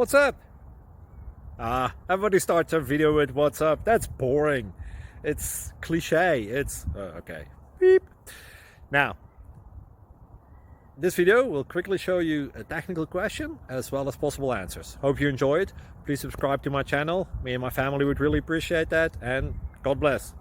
What's up? Everybody starts a video with what's up. That's boring. It's cliche. It's okay. Beep. Now, this video will quickly show you a technical question as well as possible answers. Hope you enjoy it. Please subscribe to my channel. Me and my family would really appreciate that, and God bless.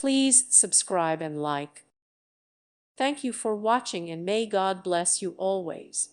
Please subscribe and like. Thank you for watching, and may God bless you always.